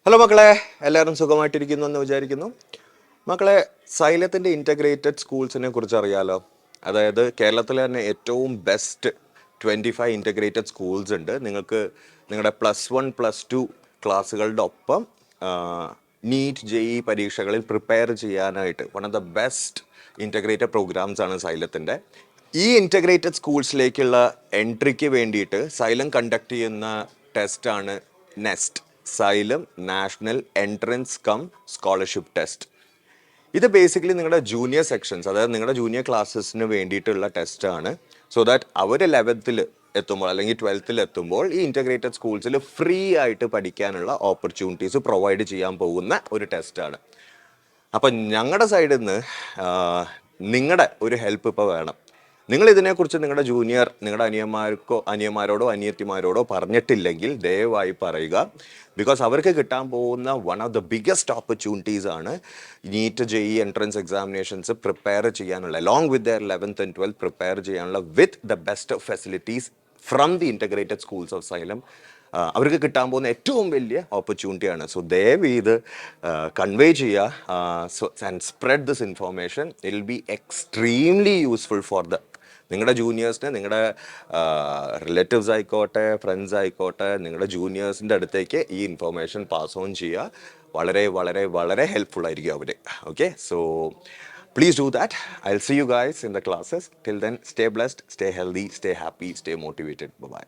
Hello മക്കളെ, എല്ലാവരും സുഖമായിട്ടിരിക്കുന്നു എന്ന് വിചാരിക്കുന്നു. മക്കളെ, സൈലത്തിൻ്റെ ഇൻ്റഗ്രേറ്റഡ് സ്കൂൾസിനെ കുറിച്ച് അറിയാലോ. അതായത് കേരളത്തിലെ തന്നെ ഏറ്റവും ബെസ്റ്റ് 25 ഇൻ്റഗ്രേറ്റഡ് സ്കൂൾസ് ഉണ്ട്. നിങ്ങൾക്ക് നിങ്ങളുടെ +1 +2 ക്ലാസ്സുകളുടെ ഒപ്പം നീറ്റ് JEE പരീക്ഷകളിൽ പ്രിപ്പയർ ചെയ്യാനായിട്ട് one of the best integrated programs ആണ് സൈലത്തിൻ്റെ. ഈ ഇൻ്റഗ്രേറ്റഡ് സ്കൂൾസിലേക്കുള്ള എൻട്രിക്ക് വേണ്ടിയിട്ട് സൈലം കണ്ടക്ട് ചെയ്യുന്ന ടെസ്റ്റാണ് nest, xylem national entrance come scholarship test. ഇത് ബേസിക്കലി നിങ്ങളുടെ ജൂനിയർ സെക്ഷൻസ്, അതായത് നിങ്ങളുടെ ജൂനിയർ ക്ലാസ്സസിന് വേണ്ടിയിട്ടുള്ള ടെസ്റ്റാണ്. സോ ദാറ്റ് അവർ 11th എത്തുമ്പോൾ അല്ലെങ്കിൽ 12th എത്തുമ്പോൾ ഈ ഇൻ്റഗ്രേറ്റഡ് സ്കൂൾസിൽ ഫ്രീ ആയിട്ട് പഠിക്കാനുള്ള ഓപ്പർച്യൂണിറ്റീസ് പ്രൊവൈഡ് ചെയ്യാൻ പോകുന്ന ഒരു ടെസ്റ്റാണ്. അപ്പം ഞങ്ങളുടെ സൈഡിൽ നിന്ന് നിങ്ങളുടെ ഒരു ഹെൽപ്പ് ഇപ്പോൾ വേണം. നിങ്ങൾ ഇതിനെക്കുറിച്ച് നിങ്ങളുടെ അനിയന്മാരോടോ അനിയത്തിമാരോടോ പറഞ്ഞിട്ടില്ലെങ്കിൽ ദയവായി പറയുക. ബിക്കോസ് അവർക്ക് കിട്ടാൻ പോകുന്ന one of the biggest opportunities ആണ് NEET JEE entrance examinations prepare ചെയ്യാനുള്ള, along with their 11th and 12th prepare ചെയ്യാനുള്ള with the best facilities from the integrated schools of Xylem. അവർക്ക് കിട്ടാൻ പോകുന്ന ഏറ്റവും വലിയ ഓപ്പർച്യൂണിറ്റിയാണ്. സോ ദയവ് ഇത് കൺവേ ചെയ്യുക and spread this information. It will be extremely useful for നിങ്ങളുടെ ജൂനിയേഴ്സിന്, നിങ്ങളുടെ റിലേറ്റീവ്സ് ആയിക്കോട്ടെ, ഫ്രണ്ട്സ് ആയിക്കോട്ടെ, നിങ്ങളുടെ ജൂനിയേഴ്സിൻ്റെ അടുത്തേക്ക് ഈ ഇൻഫോർമേഷൻ പാസ് ഓൺ ചെയ്യുക. വളരെ വളരെ വളരെ ഹെൽപ്ഫുൾ ആയിരിക്കും അവർ. Okay, so please do that. I'll see you guys in the classes. Till then, stay blessed, stay healthy, stay happy, stay motivated. Bye-bye.